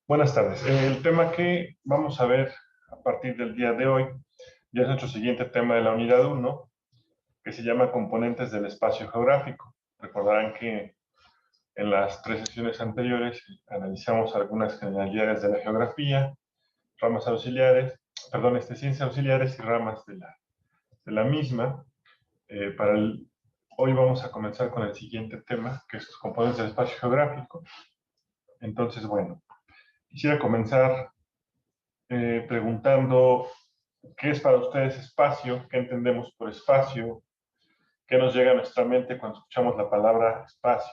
Buenas tardes. El tema que vamos a ver a partir del día de hoy ya es nuestro siguiente tema de la unidad 1, que se llama componentes del espacio geográfico. Recordarán que en las tres sesiones anteriores analizamos algunas generalidades de la geografía, ramas auxiliares, ciencias auxiliares y ramas de la misma. Hoy vamos a comenzar con el siguiente tema, que es los componentes del espacio geográfico. Entonces, bueno, quisiera comenzar preguntando qué es para ustedes espacio, qué entendemos por espacio, qué nos llega a nuestra mente cuando escuchamos la palabra espacio.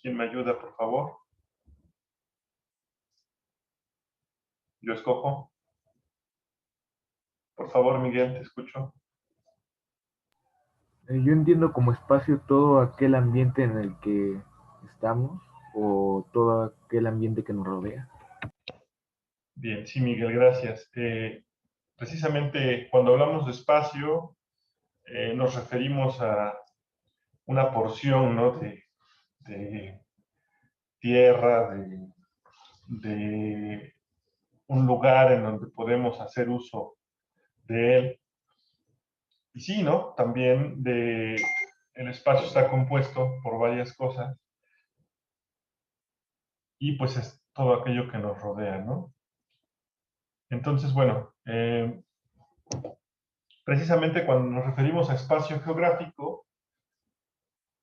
¿Quién me ayuda, por favor? Yo escojo. Por favor, Miguel, te escucho. Yo entiendo como espacio todo aquel ambiente en el que estamos o todo aquel ambiente que nos rodea. Bien, sí, Miguel, gracias. Precisamente cuando hablamos de espacio, nos referimos a una porción, ¿no?, de tierra, de un lugar en donde podemos hacer uso de él. Y sí, ¿no? También el espacio está compuesto por varias cosas y pues es todo aquello que nos rodea, ¿no? Entonces, bueno, precisamente cuando nos referimos a espacio geográfico,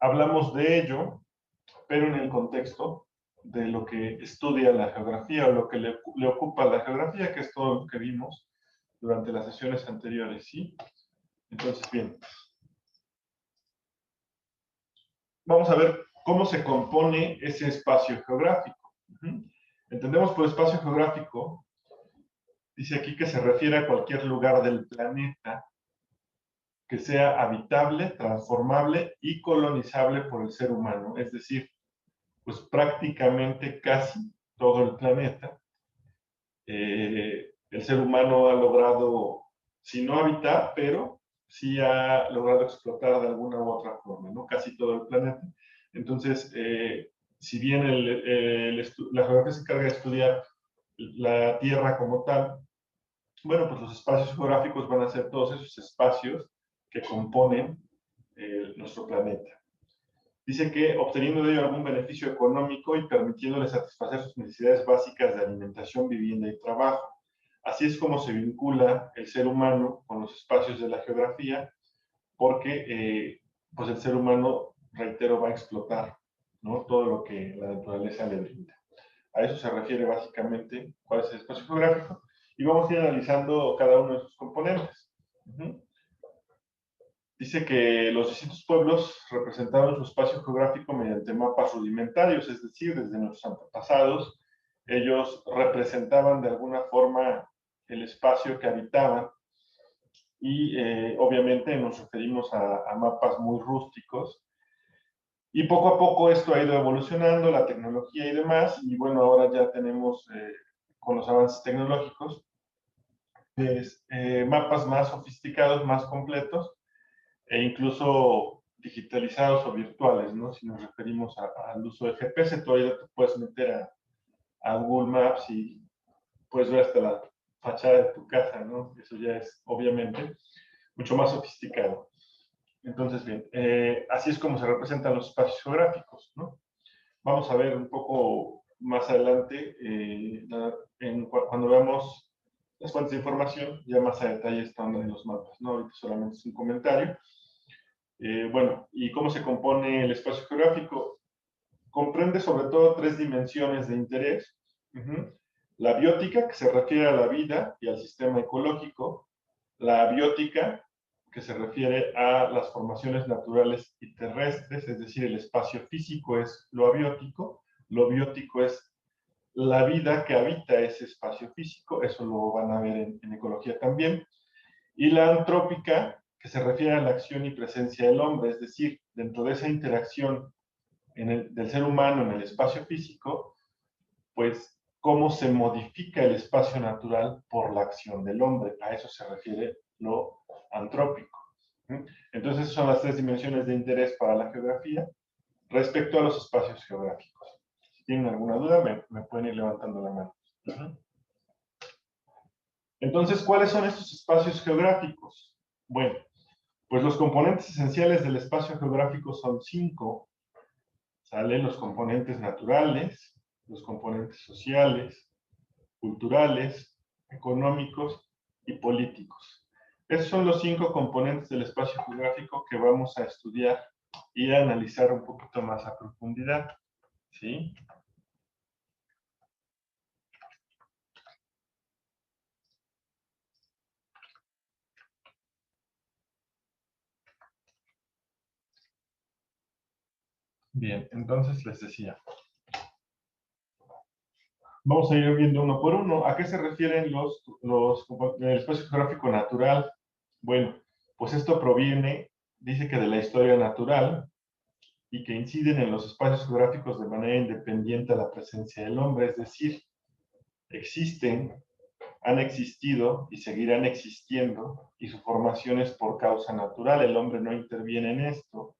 hablamos de ello, pero en el contexto de lo que estudia la geografía o lo que le ocupa la geografía, que es todo lo que vimos durante las sesiones anteriores, ¿sí? Entonces, bien, vamos a ver cómo se compone ese espacio geográfico. Entendemos por espacio geográfico, dice aquí que se refiere a cualquier lugar del planeta que sea habitable, transformable y colonizable por el ser humano, es decir, pues prácticamente casi todo el planeta. El ser humano ha logrado, si no habitar, pero sí ha logrado explotar de alguna u otra forma, ¿no? Casi todo el planeta. Entonces, si bien la geografía se encarga de estudiar la Tierra como tal, bueno, pues los espacios geográficos van a ser todos esos espacios que componen nuestro planeta. Dice que obteniendo de ello algún beneficio económico y permitiéndole satisfacer sus necesidades básicas de alimentación, vivienda y trabajo. Así es como se vincula el ser humano con los espacios de la geografía, porque pues el ser humano, reitero, va a explotar, ¿no?, todo lo que la naturaleza le brinda. A eso se refiere básicamente cuál es el espacio geográfico, y vamos a ir analizando cada uno de sus componentes. Dice que los distintos pueblos representaron su espacio geográfico mediante mapas rudimentarios, es decir, desde nuestros antepasados, ellos representaban de alguna forma el espacio que habitaban, y obviamente nos referimos a mapas muy rústicos, y poco a poco esto ha ido evolucionando, la tecnología y demás, y bueno, ahora ya tenemos, con los avances tecnológicos, pues, mapas más sofisticados, más completos, e incluso digitalizados o virtuales, ¿no? Si nos referimos al uso del GPS, todavía te puedes meter a Google Maps y puedes ver hasta la fachada de tu casa, ¿no? Eso ya es, obviamente, mucho más sofisticado. Entonces, bien, así es como se representan los espacios geográficos, ¿no? Vamos a ver un poco más adelante, cuando veamos las fuentes de información, ya más a detalle están en los mapas, ¿no? Ahorita solamente es un comentario. Bueno, ¿y cómo se compone el espacio geográfico? Comprende sobre todo tres dimensiones de interés. La biótica, que se refiere a la vida y al sistema ecológico. La abiótica, que se refiere a las formaciones naturales y terrestres, es decir, el espacio físico es lo abiótico. Lo biótico es la vida que habita ese espacio físico, eso lo van a ver en ecología también. Y la antrópica, que se refiere a la acción y presencia del hombre, es decir, dentro de esa interacción del ser humano en el espacio físico, pues cómo se modifica el espacio natural por la acción del hombre. A eso se refiere lo antrópico. Entonces, esas son las tres dimensiones de interés para la geografía respecto a los espacios geográficos. tienen alguna duda, me pueden ir levantando la mano. Entonces, ¿cuáles son estos espacios geográficos? Bueno, pues los componentes esenciales del espacio geográfico son 5. Salen los componentes naturales, los componentes sociales, culturales, económicos y políticos. Esos son los 5 componentes del espacio geográfico que vamos a estudiar y a analizar un poquito más a profundidad. ¿Sí? Bien, entonces les decía. Vamos a ir viendo uno por uno. ¿A qué se refieren el espacio geográfico natural? Bueno, pues esto proviene, dice que de la historia natural y que inciden en los espacios geográficos de manera independiente a la presencia del hombre, es decir, existen, han existido y seguirán existiendo y su formación es por causa natural, el hombre no interviene en esto.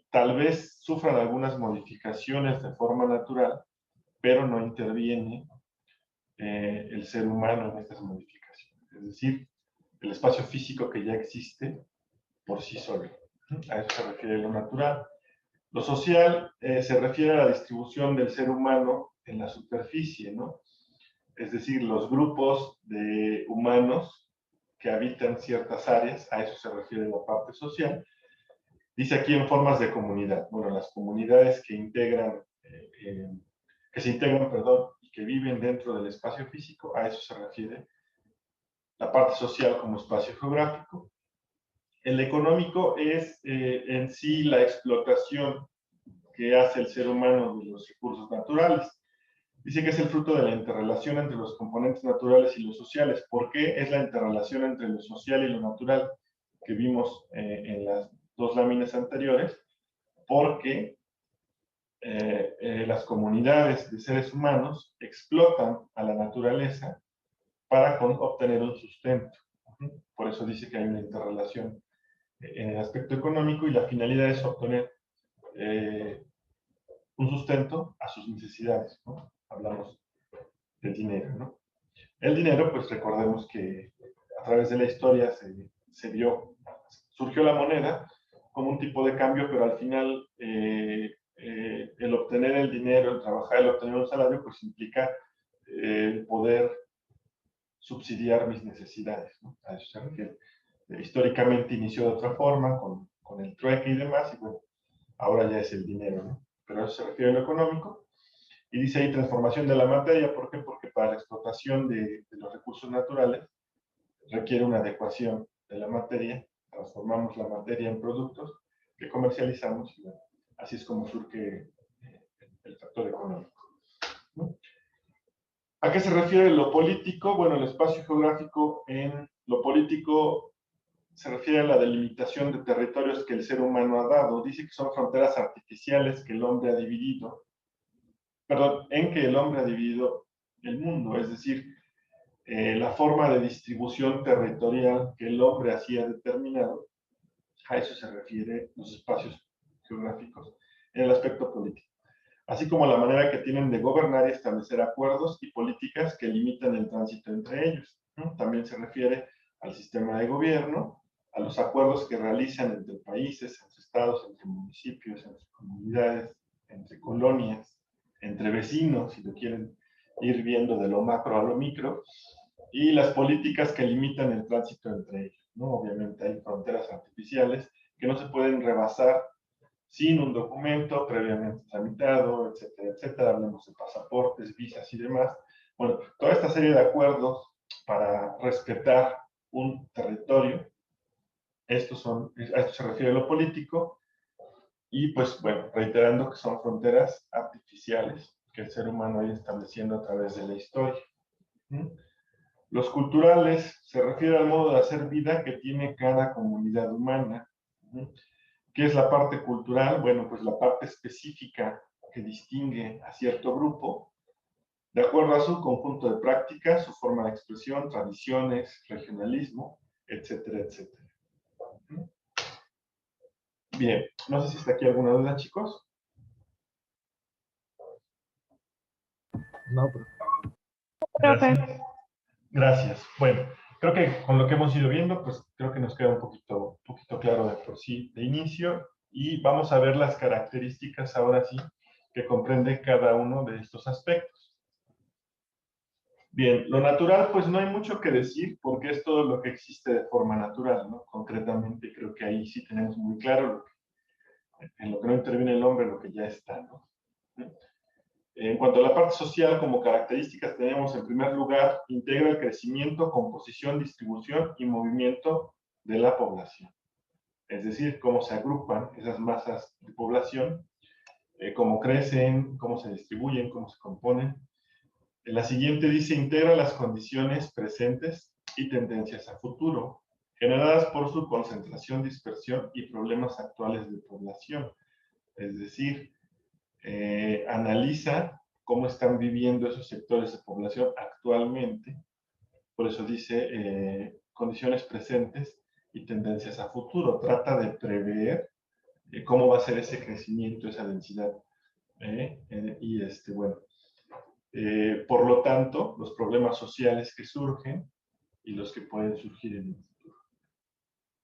Tal vez sufran algunas modificaciones de forma natural, pero no interviene el ser humano en estas modificaciones. Es decir, el espacio físico que ya existe por sí solo. A eso se refiere lo natural. Lo social se refiere a la distribución del ser humano en la superficie, ¿no? Es decir, los grupos de humanos que habitan ciertas áreas, a eso se refiere la parte social. Dice aquí en formas de comunidad. Bueno, las comunidades que se integran, perdón, y que viven dentro del espacio físico, a eso se refiere la parte social como espacio geográfico. El económico es en sí la explotación que hace el ser humano de los recursos naturales. Dice que es el fruto de la interrelación entre los componentes naturales y los sociales. ¿Por qué es la interrelación entre lo social y lo natural que vimos en las 2 láminas anteriores? Porque las comunidades de seres humanos explotan a la naturaleza para obtener un sustento. Por eso dice que hay una interrelación en el aspecto económico y la finalidad es obtener un sustento a sus necesidades, ¿no? Hablamos del dinero, ¿no? El dinero, pues recordemos que a través de la historia surgió la moneda como un tipo de cambio, pero al final el obtener el dinero, el trabajar, el obtener un salario, pues implica el poder subsidiar mis necesidades, ¿no? A eso se refiere. Históricamente inició de otra forma, con el trueque y demás, y bueno, ahora ya es el dinero, ¿no? Pero a eso se refiere a lo económico. Y dice ahí transformación de la materia, ¿por qué? Porque para la explotación de los recursos naturales requiere una adecuación de la materia, transformamos la materia en productos que comercializamos y bueno, así es como surge el factor económico, ¿no? ¿A qué se refiere lo político? Bueno, el espacio geográfico en lo político se refiere a la delimitación de territorios que el ser humano ha dado. Dice que son fronteras artificiales que el hombre ha dividido, en que el hombre ha dividido el mundo, es decir, la forma de distribución territorial que el hombre hacía determinado, a eso se refiere los espacios geográficos en el aspecto político, así como la manera que tienen de gobernar y establecer acuerdos y políticas que limitan el tránsito entre ellos, ¿no? También se refiere al sistema de gobierno, a los acuerdos que realizan entre países, entre estados, entre municipios, entre comunidades, entre colonias, entre vecinos, si lo quieren ir viendo de lo macro a lo micro, y las políticas que limitan el tránsito entre ellos, ¿no? Obviamente hay fronteras artificiales que no se pueden rebasar sin un documento previamente tramitado, etcétera, etcétera. Hablemos de pasaportes, visas y demás. Bueno, toda esta serie de acuerdos para respetar un territorio, a esto se refiere lo político, y pues bueno, reiterando que son fronteras artificiales que el ser humano ha ido estableciendo a través de la historia. Los culturales se refiere al modo de hacer vida que tiene cada comunidad humana. ¿Qué es la parte cultural? Bueno, pues la parte específica que distingue a cierto grupo de acuerdo a su conjunto de prácticas, su forma de expresión, tradiciones, regionalismo, etcétera, etcétera. Bien, no sé si está aquí alguna duda, chicos. No, pero Profe. Gracias. Gracias. Bueno, creo que con lo que hemos ido viendo, pues creo que nos queda un poquito claro de por sí de inicio. Y vamos a ver las características ahora sí que comprende cada uno de estos aspectos. Bien, lo natural, pues no hay mucho que decir porque es todo lo que existe de forma natural, ¿no? Concretamente, creo que ahí sí tenemos muy claro en lo que no interviene el hombre, lo que ya está, ¿no? En cuanto a la parte social, como características tenemos en primer lugar, integra el crecimiento, composición, distribución y movimiento de la población. Es decir, cómo se agrupan esas masas de población, cómo crecen, cómo se distribuyen, cómo se componen. La siguiente dice, integra las condiciones presentes y tendencias a futuro, generadas por su concentración, dispersión y problemas actuales de población. Es decir, analiza cómo están viviendo esos sectores de población actualmente. Por eso dice condiciones presentes y tendencias a futuro. Trata de prever cómo va a ser ese crecimiento, esa densidad. Bueno, por lo tanto, los problemas sociales que surgen y los que pueden surgir en el futuro.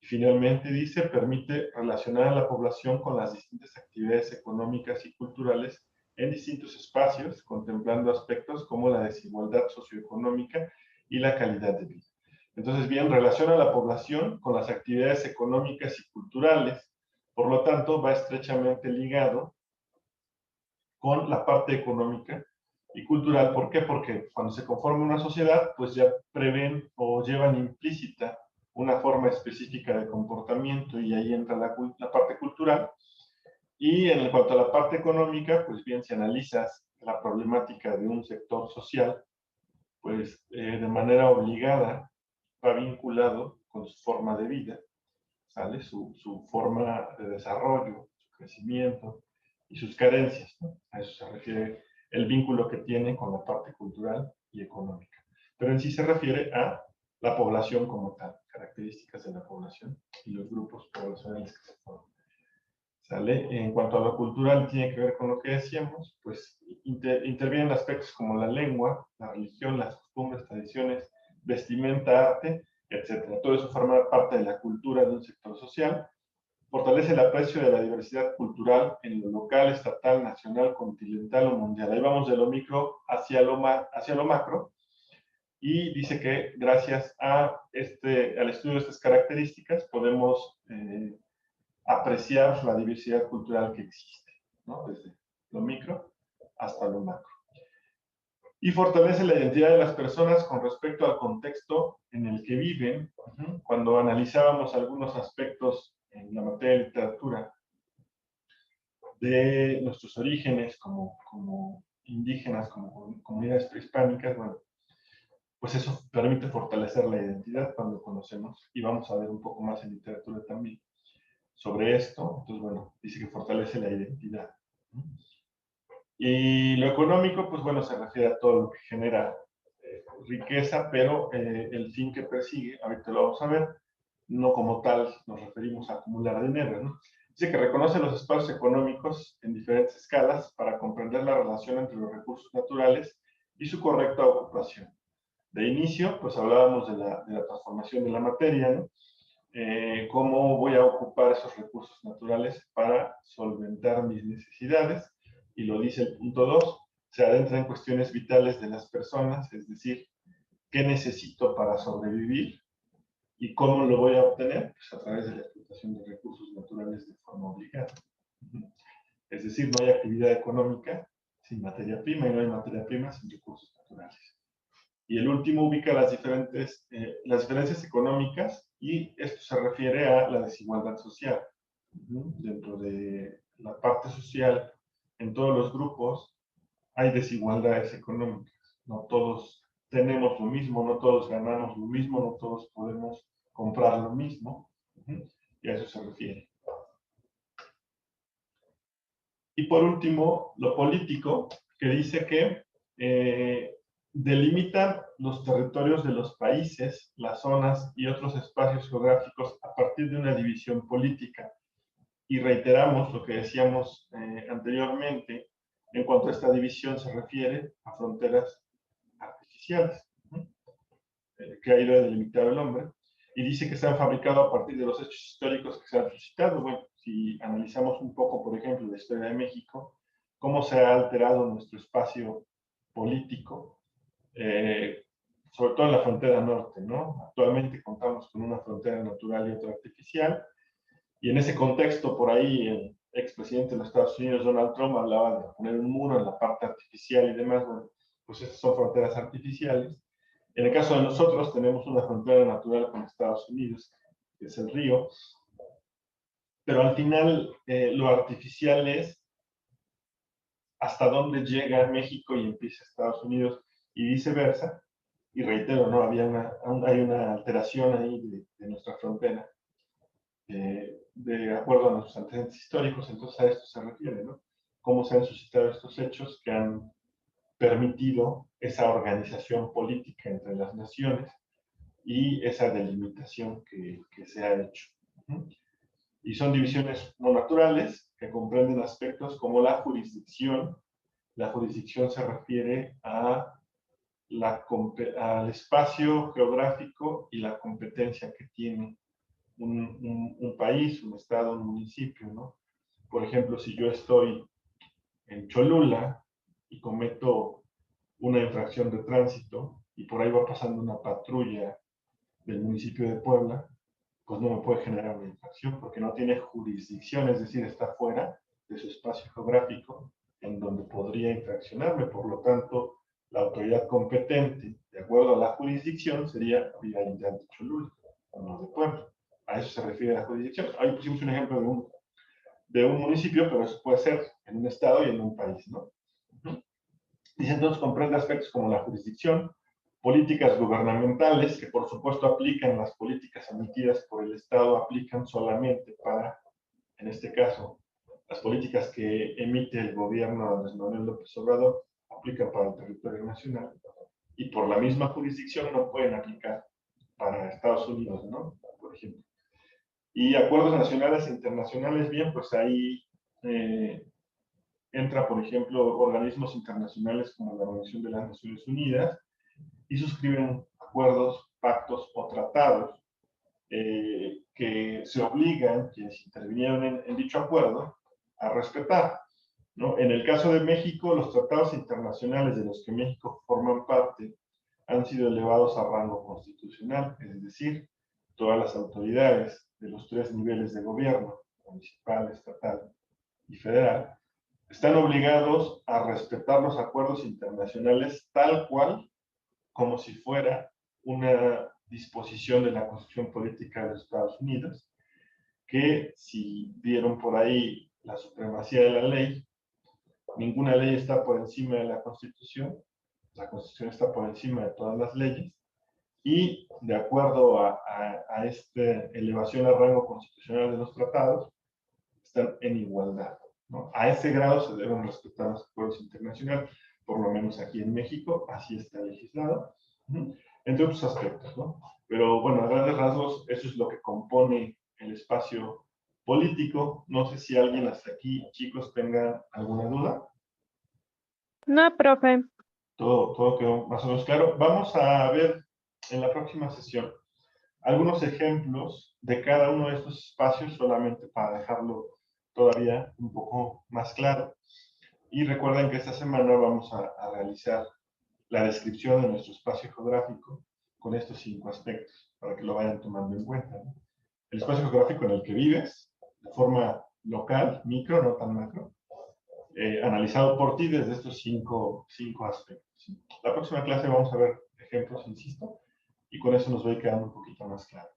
Y finalmente dice, permite relacionar a la población con las distintas actividades económicas y culturales en distintos espacios, contemplando aspectos como la desigualdad socioeconómica y la calidad de vida. Entonces, bien, relaciona a la población con las actividades económicas y culturales, por lo tanto, va estrechamente ligado con la parte económica y cultural. ¿Por qué? Porque cuando se conforma una sociedad, pues ya prevén o llevan implícita una forma específica de comportamiento y ahí entra la parte cultural. Y en cuanto a la parte económica, pues bien, si analizas la problemática de un sector social, pues de manera obligada va vinculado con su forma de vida, ¿sale? Su forma de desarrollo, su crecimiento y sus carencias, ¿no? A eso se refiere el vínculo que tiene con la parte cultural y económica. Pero en sí se refiere a la población como tal, características de la población y los grupos poblacionales que se forman. ¿Sale? En cuanto a lo cultural, tiene que ver con lo que decíamos, pues intervienen aspectos como la lengua, la religión, las costumbres, tradiciones, vestimenta, arte, etc. Todo eso forma parte de la cultura de un sector social. Fortalece el aprecio de la diversidad cultural en lo local, estatal, nacional, continental o mundial. Ahí vamos de lo micro hacia lo macro. Y dice que gracias a al estudio de estas características podemos apreciar la diversidad cultural que existe, ¿no? Desde lo micro hasta lo macro. Y fortalece la identidad de las personas con respecto al contexto en el que viven. Cuando analizábamos algunos aspectos en la materia de literatura de nuestros orígenes como indígenas, como comunidades prehispánicas, bueno, pues eso permite fortalecer la identidad cuando conocemos, y vamos a ver un poco más en literatura también sobre esto. Entonces, bueno, dice que fortalece la identidad. Y lo económico, pues bueno, se refiere a todo lo que genera riqueza, pero el fin que persigue, ahorita lo vamos a ver, no como tal nos referimos a acumular dinero, ¿no? Dice que reconoce los espacios económicos en diferentes escalas para comprender la relación entre los recursos naturales y su correcta ocupación. De inicio, pues hablábamos de la transformación de la materia, ¿no? Cómo voy a ocupar esos recursos naturales para solventar mis necesidades, y lo dice el punto 2, se adentra en cuestiones vitales de las personas, es decir, qué necesito para sobrevivir y cómo lo voy a obtener, pues a través de la explotación de recursos naturales de forma obligada. Es decir, no hay actividad económica sin materia prima y no hay materia prima sin recursos naturales. Y el último ubica las diferencias económicas, y esto se refiere a la desigualdad social. Dentro de la parte social, en todos los grupos, hay desigualdades económicas. No todos tenemos lo mismo, no todos ganamos lo mismo, no todos podemos comprar lo mismo. Y a eso se refiere. Y por último, lo político, que dice que delimitan los territorios de los países, las zonas y otros espacios geográficos a partir de una división política. Y reiteramos lo que decíamos anteriormente, en cuanto a esta división se refiere a fronteras artificiales, que ha ido a delimitar el hombre, y dice que se han fabricado a partir de los hechos históricos que se han suscitado. Bueno, si analizamos un poco, por ejemplo, la historia de México, cómo se ha alterado nuestro espacio político, sobre todo en la frontera norte, ¿no? Actualmente contamos con una frontera natural y otra artificial, y en ese contexto, por ahí, el expresidente de los Estados Unidos, Donald Trump, hablaba de poner un muro en la parte artificial y demás. Bueno, pues estas son fronteras artificiales. En el caso de nosotros, tenemos una frontera natural con Estados Unidos, que es el río, pero al final lo artificial es hasta dónde llega México y empieza Estados Unidos y viceversa. Y reitero, ¿no? Hay una alteración ahí de nuestra frontera, de acuerdo a nuestros antecedentes históricos. Entonces a esto se refiere, ¿no? Cómo se han suscitado estos hechos que han permitido esa organización política entre las naciones y esa delimitación que se ha hecho. Y son divisiones no naturales que comprenden aspectos como la jurisdicción. La jurisdicción se refiere al espacio geográfico y la competencia que tiene un país, un estado, un municipio, ¿no? Por ejemplo, si yo estoy en Cholula y cometo una infracción de tránsito y por ahí va pasando una patrulla del municipio de Puebla, pues no me puede generar una infracción porque no tiene jurisdicción, es decir, está fuera de su espacio geográfico en donde podría infraccionarme. Por lo tanto, la autoridad competente, de acuerdo a la jurisdicción, sería Vialidad de Cholula, no de Puebla. A eso se refiere la jurisdicción. Ahí pusimos un ejemplo de un municipio, pero eso puede ser en un estado y en un país, ¿no? Dice, entonces comprende aspectos como la jurisdicción, políticas gubernamentales, que por supuesto aplican las políticas emitidas por el Estado, aplican solamente para, en este caso, las políticas que emite el gobierno de Andrés Manuel López Obrador, aplican para el territorio nacional, y por la misma jurisdicción no pueden aplicar para Estados Unidos, ¿no? Por ejemplo. Y acuerdos nacionales e internacionales, bien, pues ahí entra, por ejemplo, organismos internacionales como la Organización de las Naciones Unidas y suscriben acuerdos, pactos o tratados que se obligan, quienes intervinieron en dicho acuerdo, a respetar, ¿no? En el caso de México, los tratados internacionales de los que México forman parte han sido elevados a rango constitucional, es decir, todas las autoridades de los tres niveles de gobierno, municipal, estatal y federal, están obligados a respetar los acuerdos internacionales tal cual como si fuera una disposición de la Constitución Política de los Estados Unidos, que si vieron por ahí la supremacía de la ley, ninguna ley está por encima de la Constitución está por encima de todas las leyes, y de acuerdo a esta elevación al rango constitucional de los tratados, están en igualdad, ¿no? A ese grado se deben respetar los acuerdos internacionales, por lo menos aquí en México, así está legislado, entre otros aspectos, ¿no? Pero bueno, a grandes rasgos, eso es lo que compone el espacio político. No sé si alguien hasta aquí, chicos, tenga alguna duda. No, profe. Todo quedó más o menos claro. Vamos a ver en la próxima sesión algunos ejemplos de cada uno de estos espacios, solamente para dejarlo todavía un poco más claro. Y recuerden que esta semana vamos a realizar la descripción de nuestro espacio geográfico con estos 5 aspectos, para que lo vayan tomando en cuenta, ¿no? El espacio geográfico en el que vives, de forma local, micro, no tan macro, analizado por ti desde estos cinco aspectos. La próxima clase vamos a ver ejemplos, insisto, y con eso nos va a ir quedando un poquito más claro.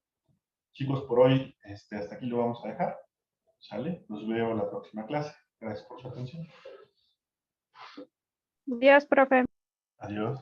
Chicos, por hoy hasta aquí lo vamos a dejar. ¿Sale? Nos vemos en la próxima clase. Gracias por su atención. Adiós, profe. Adiós.